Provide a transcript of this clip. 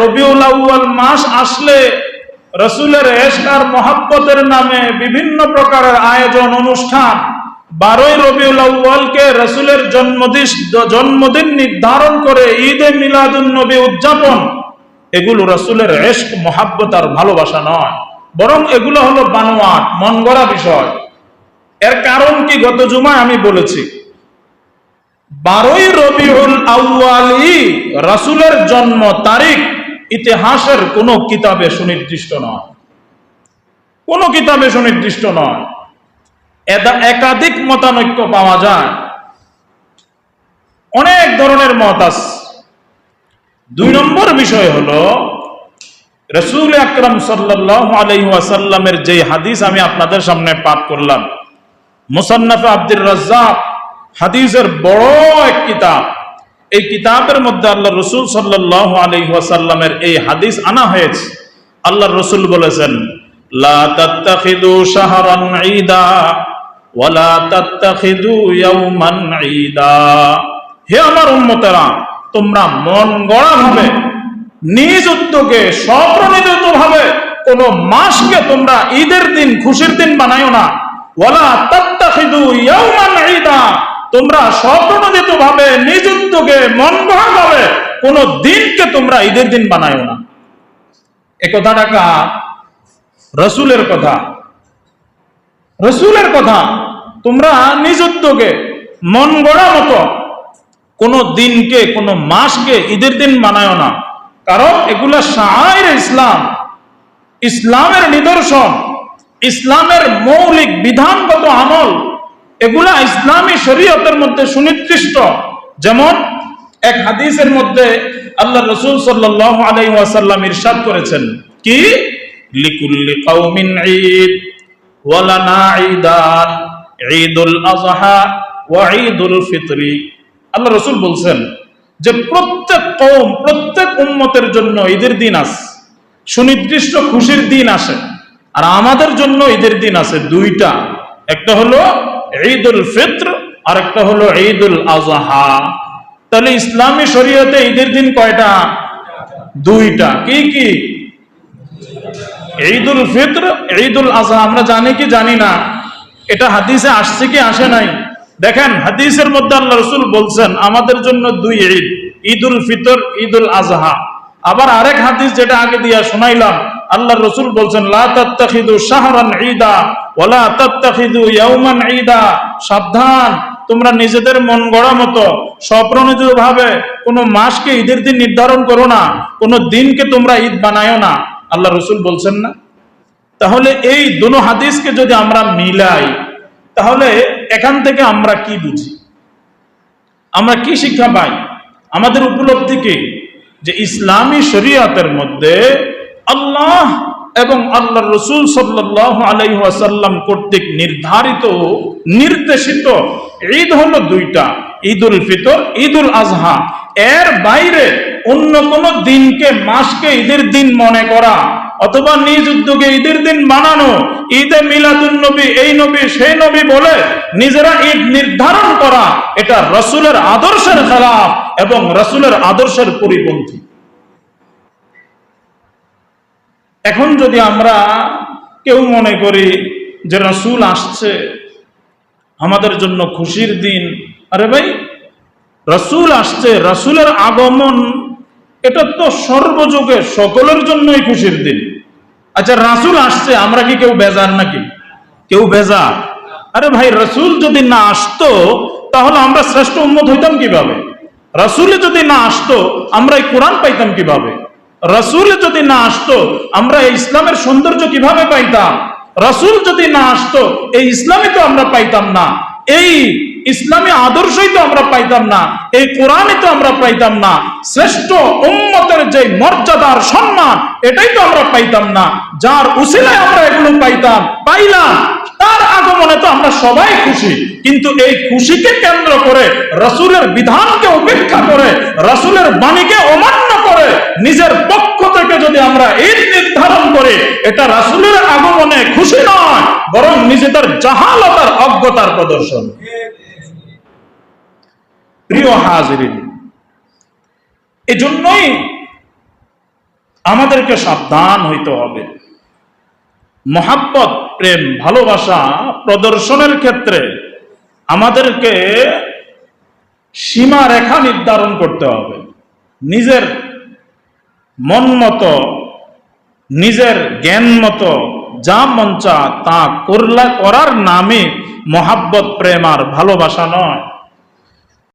রবিউল আউয়াল মাস আসলে রাসূলের ইশক আর মহব্বতের নামে বিভিন্ন প্রকারের আয়োজন অনুষ্ঠান, 12ই রবিউল আউয়ালকে রাসূলের জন্মদিন নির্ধারণ করে ঈদে মিলাদুন নবী উদযাপন, এগুলো রাসূলের ইশক মহব্বত আর ভালোবাসা নয়, বরং এগুলো হলো বানোয়াট, মন গড়া বিষয়। এর কারণ কি গত জুমায় আমি বলেছি, 12ই রবিউল আউয়ালই রাসূলের জন্ম তারিখ ইতিহাসের কোন কিতাবে সুনির্দিষ্ট নয়, কোন কিতাবে সুনির্দিষ্ট নয়। একাধিক মতানৈক্য পাওয়া যায়, অনেক ধরনের মত আছে। 2 নম্বর বিষয় হলো রাসূল আকরাম সাল্লাল্লাহু আলাইহি ওয়াসাল্লামের যে হাদিস আমি আপনাদের সামনে পাঠ করলাম, মুসান্নাফে আব্দুর রাজ্জাক হাদিসের বড় এক কিতাব, এই কিতাবের মধ্যে আল্লাহ রাসূল সাল্লাল্লাহু আলাইহি ওয়াসাল্লামের এই হাদিস আনা হয়েছে। আল্লাহর রাসূল বলেছেন, লা তাত্তাখিদু শাহরান ঈদা ওয়ালা তাত্তাখিদু ইয়াওমান ঈদা। হে আমার উম্মতেরা, তোমরা মন গড়া ভাবে, নিজ উদ্যোগে, স্বপ্রণোদিত ভাবে কোন মাসকে তোমরা ঈদের দিন, খুশির দিন বানায়ো না। ওয়ালা তাত্তাখিদু ইয়াওমান ঈদা, তোমরা স্বপ্রণোদিত ভাবে, নিজ উদ্যোগে, মন গড়া ভাবে কোন দিনকে তোমরা ঈদের দিন বানায়ো না। এ কথাটা কার? রাসূলের কথা, রাসূলের কথা। তোমরা নিজ উদ্যোগে, মন গড়া মতো কোন দিনকে, কোন মাসকে ঈদের দিন বানায়ো না, কারণ এগুলা শাআইর ইসলাম, ইসলামের নিদর্শন, ইসলামের মৌলিক বিধানগত আমল, এগুলা ইসলামী শরীয়তের মধ্যে সুনির্দিষ্ট। যেমন এক হাদিসের মধ্যে আল্লাহ রাসূল সাল্লাল্লাহু আলাইহি ওয়াসাল্লাম ইরশাদ করেছেন, কি লিকুল্লি কওমিন ঈদ ওয়া লানা ঈদান, ঈদুল আযহা ওয়া ঈদুল ফিতরি। আল্লাহ রাসূল বলছেন যে প্রত্যেক কওম, প্রত্যেক উম্মতের জন্য ঈদের দিন আছে, সুনির্দিষ্ট খুশির দিন আসে, আর আমাদের জন্য ঈদের দিন আছে 2টা, একটা হলো ঈদুল ফিতর আর একটা হলো ঈদুল আযহা। তাহলে ইসলামী শরীয়তে ঈদের দিন কয়টা? 2টা। কি কি? ঈদুল ফিতর, ঈদুল আযহা। আমরা জানি কি জানি না? এটা হাদিসে আসছে কি আসে নাই? দেখেন হাদিসের মধ্যে আল্লাহ রাসূল বলছেন আমাদের জন্য 2 ঈদ, ঈদুল ফিতর, ঈদুল আযহা। আবার আরেক হাদিস যেটা আগে দিয়া শোনাইলাম, আল্লাহর রাসূল বলছেন লা তাত্তাখিদু শাহরান ঈদা ওয়ালা তাত্তাখিদু ইয়াওমান ঈদা। সাবধান, তোমরা নিজেদের মন গড়া মতো, স্বপ্রণোদিত ভাবে কোন মাসকে ঈদের দিন নির্ধারণ করো না, কোন দিনকে তোমরা ঈদ বানায়ো না, আল্লাহ রাসূল বলছেন না? তাহলে এই দুটো হাদিসকে যদি আমরা মিলাই, তাহলে এখান থেকে আমরা কি বুঝি, আমরা কি শিক্ষা পাই? আমাদের উপলব্ধি কি? যে ইসলামী শরীয়তের মধ্যে আল্লাহ এবং আল্লাহর রাসূল সাল্লাল্লাহু আলাইহি ওয়াসাল্লাম কর্তৃক নির্ধারিত, নির্দেশিত ঈদ হলো 2টা, ঈদুল ফিতর, ঈদুল আযহা। এর বাইরে অন্য কোন দিনকে, মাসকে ঈদের দিন মনে করা অথবা নিজ উদ্যোগে ঈদের দিন বানানো, ঈদে মিলাদুন নবী, এই নবী সেই নবী বলে নিজেরা ঈদ নির্ধারণ করা, এটা রাসূলের আদর্শের খেলাফ এবং রাসূলের আদর্শের পরিপন্থী। এখন যদি আমরা কেউ মনে করি যে রাসূল আসছে, আমাদের জন্য খুশির দিন, আরে ভাই রাসূল আসছে, রাসূলের আগমন এটা তো সর্বযুগে সকলের জন্যই খুশির দিন। আচ্ছা রাসূল আসছে, আমরা কি কেউ বেজার নাকি? কেউ বেজার? আরে ভাই রাসূল যদি না আসতো তাহলে আমরা শ্রেষ্ঠ উম্মত হইতাম কিভাবে? রাসূল যদি না আসতো আমরা এই কোরআন পাইতাম কিভাবে? রাসূল যদি না আসতো আমরা এই ইসলামের সৌন্দর্য কিভাবে পাইতাম? রাসূল যদি না আসতো এই ইসলামই তো আমরা পাইতাম না, এই ইসলামী আদর্শই তো আমরা পাইতাম না, এই কোরআনই তো আমরা পাইতাম না, শ্রেষ্ঠ উম্মতের যে মর্যাদার সম্মান এটাই তো আমরা পাইতাম না, যার উসিলায় আমরা এগুলো পাইলাম, তার আগমনে তো আমরা সবাই খুশি। কিন্তু এই খুশিকে কেন্দ্র করে, রাসূলের বিধানকে উপেক্ষা করে, রাসূলের বাণীকে অমান্য করে নিজের পক্ষ থেকে যদি আমরা ঈদ নির্ধারণ করি, এটা রাসূলের আগমনে খুশি নয়, বরং নিজেদের জাহালত আর অজ্ঞতার প্রদর্শন। প্রিয় হাজিরিন, এজন্যই আমাদেরকে সাবধান হইতে হবে। মহাব্বত, প্রেম, ভালোবাসা প্রদর্শনের ক্ষেত্রে আমাদেরকে সীমা রেখা নির্ধারণ করতে হবে। নিজের মন মতো, নিজের জ্ঞান মতো যা মন চা তা করার নামে মহাব্বত, প্রেম আর ভালোবাসা নয়।